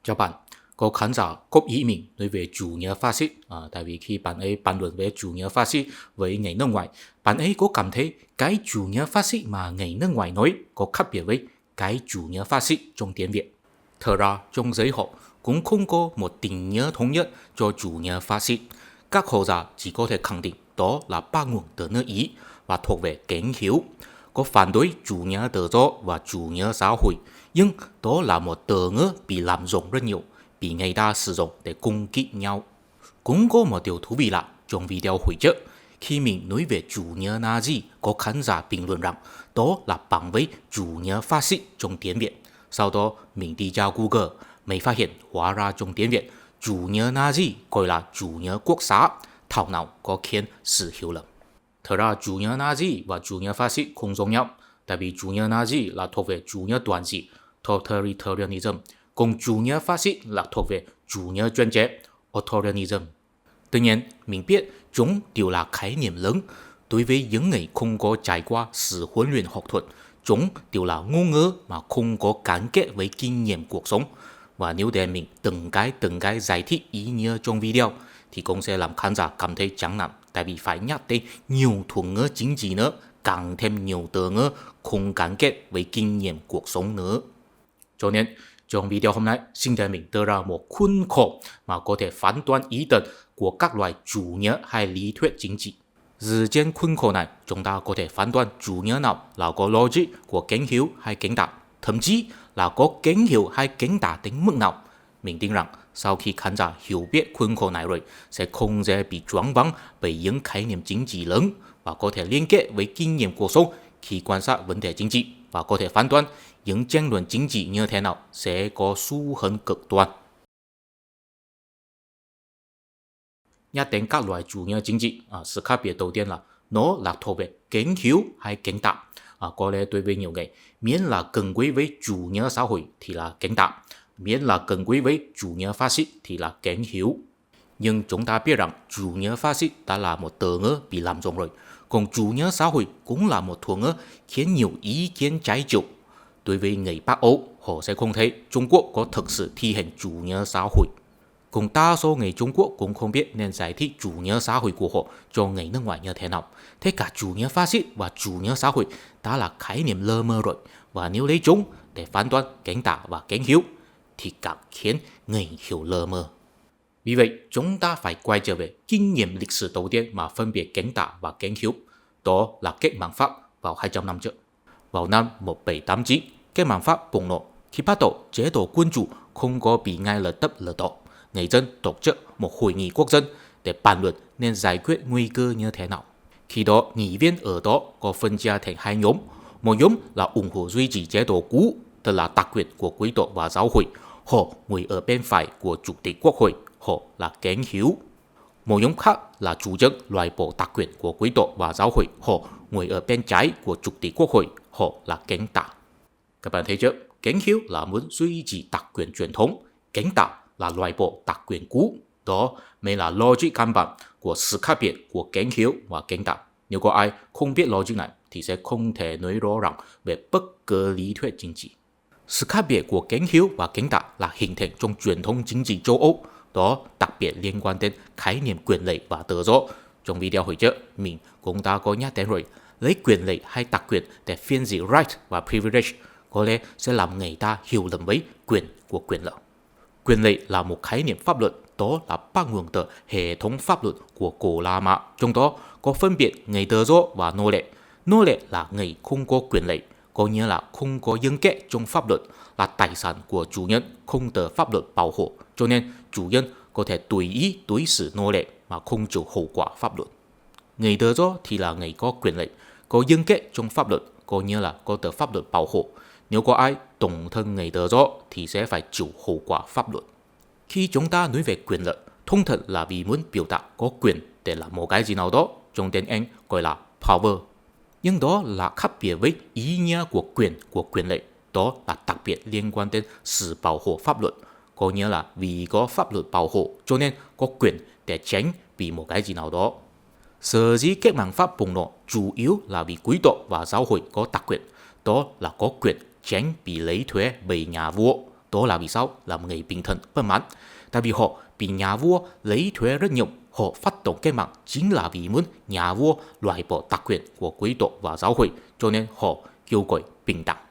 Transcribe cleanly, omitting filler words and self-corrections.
Chào bạn, có khán giả góp ý mình nói về chủ nghĩa phát xít. Tại vì khi bạn ấy bàn luận về chủ nghĩa phát xít với người nước ngoài, bạn ấy có cảm thấy cái chủ nghĩa phát xít mà người nước ngoài nói có khác biệt với cái chủ nghĩa phát xít trong tiếng Việt. Thật ra trong giới họ cũng không có một định nghĩa thống nhất cho chủ nghĩa phát xít. Các học giả chỉ có thể khẳng định đó là bắt nguồn từ nước Ý và thuộc về kính hiếu, có phản đối chủ nghĩa tự do và chủ nghĩa xã hội, nhưng đó là một từ ngữ bị lạm dụng rất nhiều, bị người ta sử dụng để công kích nhau. Cũng có một điều thú vị là trong video hồi trước, khi mình nói về chủ nghĩa Nazi, có khán giả bình luận rằng đó là bằng với chủ nghĩa phát xít trong tiếng Việt. Sau đó mình đi tra Google, mới phát hiện hóa ra trong tiếng Việt, chủ nghĩa Nazi gọi là chủ nghĩa quốc xã, thảo nào có khiến sự hiểu lầm. Thật ra chủ nghĩa Nazi và chủ nghĩa phát xít không giống nhau, tại vì chủ nghĩa Nazi là thuộc về chủ nghĩa toàn trị, totalitarianism, còn chủ nghĩa phát xít là thuộc về chủ nghĩa chuyên chế, authoritarianism. Tuy nhiên, mình biết chúng đều là khái niệm lớn. Đối với những người không có trải qua sự huấn luyện học thuật, chúng đều là ngôn ngữ mà không có gắn kết với kinh nghiệm cuộc sống. Và nếu để mình từng cái giải thích ý nghĩa trong video, thì cũng sẽ làm khán giả cảm thấy chán nản, tại vì phải nhắc tới nhiều thuật ngữ chính trị nữa, càng thêm nhiều từ ngữ không gắn kết với kinh nghiệm cuộc sống nữa. Cho nên, trong video hôm nay, xin để mình đưa ra một khuôn khổ mà có thể phán đoán ý tưởng của các loại chủ nghĩa hay lý thuyết chính trị. Dựa trên khuôn khổ này, chúng ta có thể phán đoán chủ nghĩa nào là có logic của kính hiếu hay kính tả, thậm chí là có kính hiếu hay kính tả đến mức nào. Mình tin rằng sau khi khán giả hiểu biết khuôn khổ này rồi, sẽ không dễ bị choáng váng bởi những khái niệm chính trị lớn và có thể liên kết với kinh nghiệm cuộc sống khi quan sát vấn đề chính trị và có thể phán đoán những tranh luận chính trị như thế nào sẽ có xu hướng cực đoan. Nhắc đến các loại chủ nghĩa chính trị, sự khác biệt đầu tiên là nó là thuộc về kính hiếu hay kính tả. Có lẽ đối với nhiều người, miễn là gần gũi với chủ nghĩa xã hội thì là kính tả, miễn là gần gũi với chủ nghĩa phát xít thì là kính hiếu. Nhưng chúng ta biết rằng chủ nghĩa phát xít đã là một từ ngữ bị lạm dụng rồi, còn chủ nghĩa xã hội cũng là một thuật ngữ khiến nhiều ý kiến trái chiều. Đối với người Bắc Âu, họ sẽ không thấy Trung Quốc có thực sự thi hành chủ nghĩa xã hội. Cùng đa số người Trung Quốc cũng không biết nên giải thích chủ nghĩa xã hội của họ cho người nước ngoài như thế nào. Thế cả chủ nghĩa phát xít và chủ nghĩa xã hội đã là khái niệm lơ mơ rồi, và nếu lấy chúng để phán đoán kính tả và kính hiếu thì càng khiến người hiểu lơ mơ. Vì vậy, chúng ta phải quay trở về kinh nghiệm lịch sử đầu tiên mà phân biệt kính tả và kính hiếu. Đó là cách mạng Pháp vào 200 năm trước. Vào năm 1789, cách mạng Pháp bùng nổ khi bắt đầu chế độ quân chủ không có bị ngay lập tức lật đổ. Người dân tổ chức một hội nghị quốc dân để bàn luận nên giải quyết nguy cơ như thế nào. Khi đó, nghị viên ở đó có phân chia thành hai nhóm. Một nhóm là ủng hộ duy trì chế độ cũ, tức là đặc quyền của quý tộc và giáo hội. Họ ngồi ở bên phải của chủ tịch quốc hội, họ là kính hiếu. Một nhóm khác là chủ trương loại bỏ đặc quyền của quý tộc và giáo hội, họ ngồi ở bên trái của chủ tịch quốc hội, họ là kính tả. Các bạn thấy chưa? Kính hiếu là muốn duy trì đặc quyền truyền thống, kính tả là loại bỏ đặc quyền cũ. Đó mới là logic căn bản của sự khác biệt của kính hiếu và kính tả. Nếu có ai không biết logic này thì sẽ không thể nói rõ ràng về bất cứ lý thuyết chính trị. Sự khác biệt của kính hiếu và kính tả là hình thành trong truyền thống chính trị châu Âu. Đó đặc biệt liên quan đến khái niệm quyền lợi và tự do. Trong video hồi trước, mình cũng đã có nhắc đến rồi. Lấy quyền lợi hay đặc quyền để phiên dịch right và privilege có lẽ sẽ làm người ta hiểu lầm với quyền của quyền lợi. Quyền lợi là một khái niệm pháp luật, đó là bắt nguồn từ hệ thống pháp luật của cổ La Mã. Trong đó có phân biệt người tự do và nô lệ. Nô lệ là người không có quyền lợi, có nghĩa là không có nhân kết trong pháp luật, là tài sản của chủ nhân không được pháp luật bảo hộ, cho nên chủ nhân có thể tùy ý đối xử nô lệ mà không chịu hậu quả pháp luật. Người tự do thì là người có quyền lợi, có nhân kết trong pháp luật, có nghĩa là có được pháp luật bảo hộ. Nếu có ai tổn thương người tự do thì sẽ phải chịu hậu quả pháp luật. Khi chúng ta nói về quyền lợi, thông thường là vì muốn biểu đạt có quyền để làm một cái gì nào đó, trong tiếng Anh gọi là power. Nhưng đó là khác biệt với ý nghĩa của quyền lợi. Đó là đặc biệt liên quan đến sự bảo hộ pháp luật. Có nghĩa là vì có pháp luật bảo hộ cho nên có quyền để tránh bị một cái gì nào đó. Sở dĩ cách mạng Pháp bùng nổ chủ yếu là vì quý tộc và giáo hội có đặc quyền. Đó là có quyền tránh bị lấy thuế bởi nhà vua. đó là vì sao? Là một người bình thường bất mãn. Tại vì họ bị nhà vua lấy thuế rất nhiều, họ phát động cách mạng chính là vì muốn nhà vua loại bỏ đặc quyền của quý tộc và giáo hội, cho nên họ kêu gọi bình đẳng.